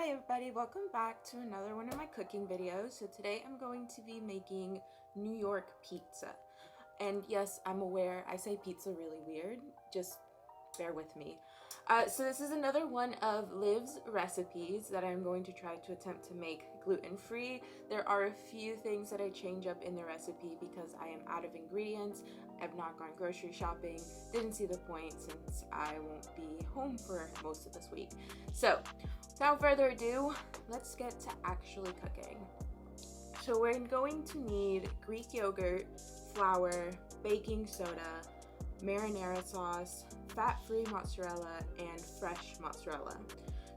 Hi everybody, welcome back to another one of my cooking videos. So today I'm going to be making New York pizza. And yes, I'm aware I say pizza really weird, just bear with me. So this is another one of Liv's recipes that I'm going to try to attempt to make gluten-free. There are a few things that I change up in the recipe because I am out of ingredients. I've not gone grocery shopping, didn't see the point since I won't be home for most of this week. So without further ado, let's get to actually cooking. So we're going to need Greek yogurt, flour, baking soda, marinara sauce, fat-free mozzarella, and fresh mozzarella.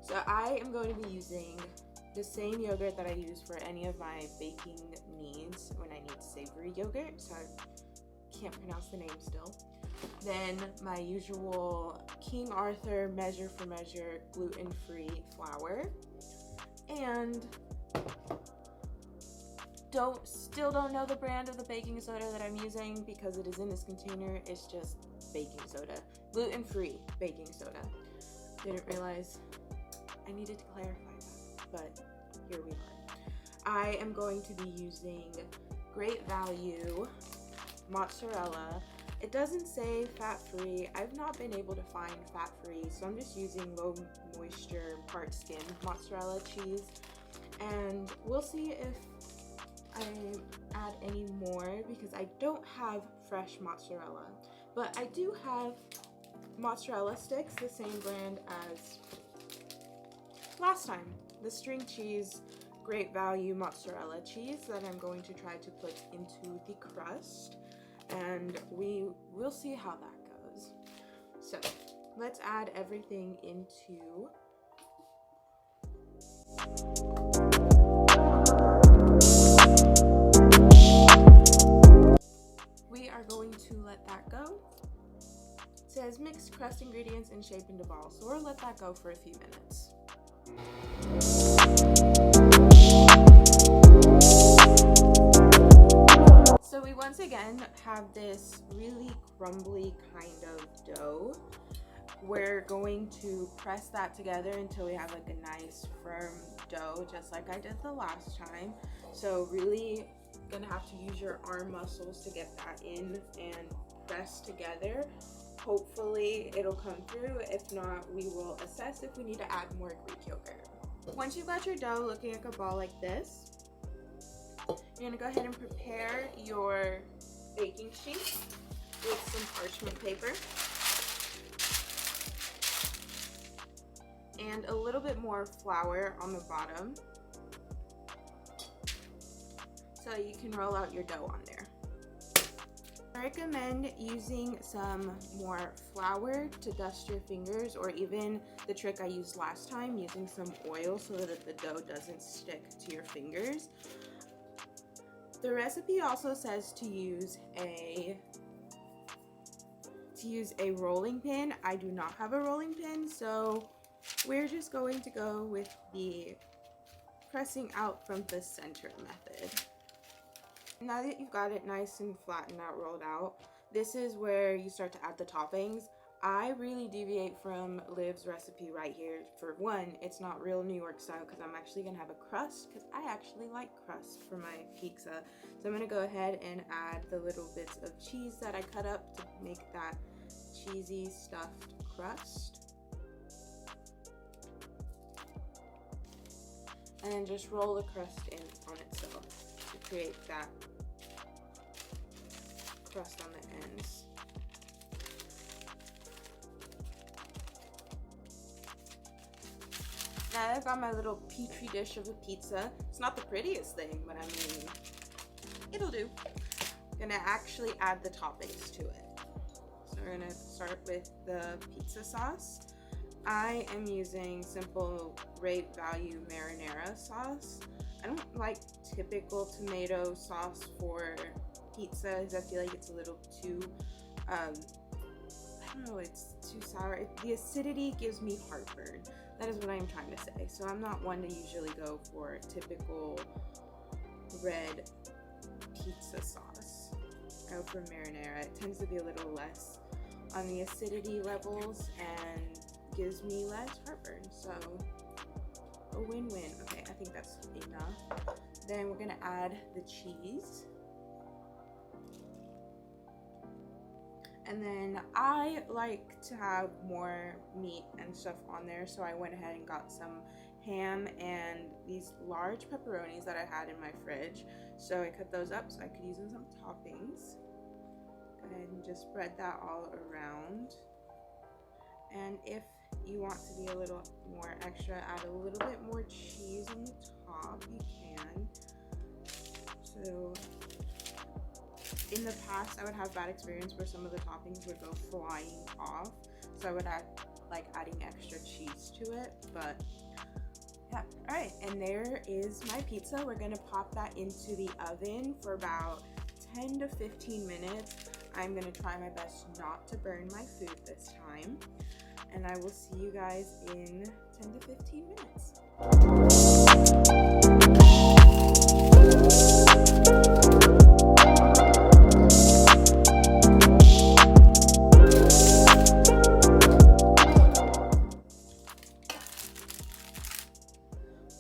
So I am going to be using the same yogurt that I use for any of my baking needs when I need savory yogurt, so I can't pronounce the name still. Then my usual King Arthur measure for measure gluten-free flour, and still don't know the brand of the baking soda that I'm using because it is in this container. It's just baking soda, gluten-free baking soda. Didn't realize I needed to clarify that, but here we are. I am going to be using Great Value mozzarella. It doesn't say fat-free. I've not been able to find fat-free, so I'm just using low moisture part skim mozzarella cheese, and we'll see if I add any more because I don't have fresh mozzarella, but I do have mozzarella sticks, the same brand as last time, the string cheese Great Value mozzarella cheese that I'm going to try to put into the crust, and we will see how that goes. So let's add everything into going to let that go. It says mix crust ingredients and shape into balls, so we'll let that go for a few minutes. So we once again have this really crumbly kind of dough. We're going to press that together until we have like a nice firm dough, just like I did the last time. So really gonna have to use your arm muscles to get that in and press together. Hopefully it'll come through. If not, we will assess if we need to add more Greek yogurt. Once you've got your dough looking like a ball like this, you're gonna go ahead and prepare your baking sheet with some parchment paper and a little bit more flour on the bottom, so you can roll out your dough on there. I recommend using some more flour to dust your fingers, or even the trick I used last time, using some oil so that the dough doesn't stick to your fingers. The recipe also says to use a rolling pin. I do not have a rolling pin, so we're just going to go with the pressing out from the center method. Now that you've got it nice and flattened out, rolled out, this is where you start to add the toppings. I really deviate from Liv's recipe right here. For one, it's not real New York style because I'm actually going to have a crust, because I actually like crust for my pizza. So I'm going to go ahead and add the little bits of cheese that I cut up to make that cheesy stuffed crust. And then just roll the crust in on itself to create that crust on the ends. Now I've got my little petri dish of a pizza. It's not the prettiest thing, but I mean, it'll do. I'm gonna actually add the toppings to it. So we're gonna start with the pizza sauce. I am using simple Great Value marinara sauce. I don't like typical tomato sauce for pizza because I feel like it's a little too, I don't know, it's too sour. The acidity gives me heartburn. That is what I'm trying to say. So I'm not one to usually go for typical red pizza sauce. I go for marinara. It tends to be a little less on the acidity levels and gives me less heartburn. So a win-win. Okay, I think that's enough. Then we're gonna add the cheese. And then I like to have more meat and stuff on there, so I went ahead and got some ham and these large pepperonis that I had in my fridge. So I cut those up so I could use in some toppings. Go ahead and just spread that all around. And if you want to be a little more extra, add a little bit more cheese on the top, you can. So in the past, I would have bad experience where some of the toppings would go flying off. So I would add like adding extra cheese to it, but yeah. All right, and there is my pizza. We're gonna pop that into the oven for about 10 to 15 minutes. I'm gonna try my best not to burn my food this time. And I will see you guys in 10 to 15 minutes.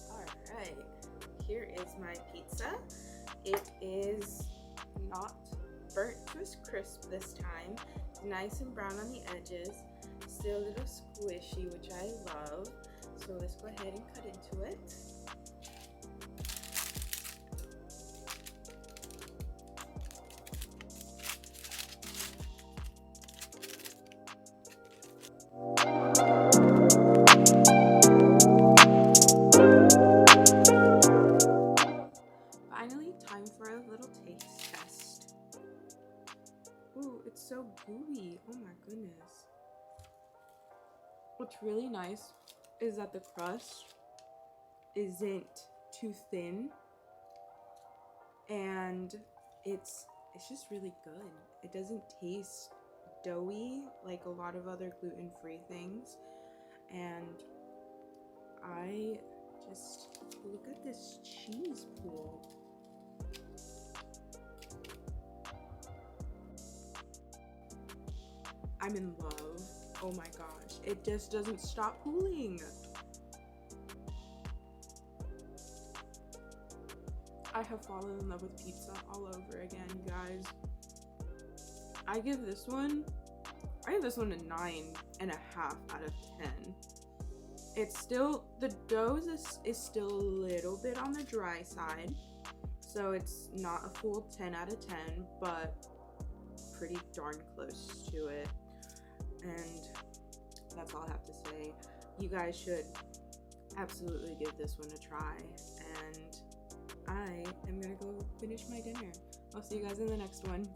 Alright, here is my pizza. It is not burnt to a crisp this time. It's nice and brown on the edges. Still a little squishy, which I love. So let's go ahead and cut into it. Finally, time for a little taste test. Ooh, it's so gooey. Oh my goodness. What's really nice is that the crust isn't too thin, and it's just really good. It doesn't taste doughy like a lot of other gluten-free things, and I just look at this cheese pool. I'm in love. Oh my gosh, it just doesn't stop pooling. I have fallen in love with pizza all over again, you guys. I give this one a 9.5 out of 10. It's still, the dough is still a little bit on the dry side, so it's not a full 10 out of 10, but pretty darn close to it. And that's all I have to say. You guys should absolutely give this one a try, and I am gonna go finish my dinner. I'll see you guys in the next one.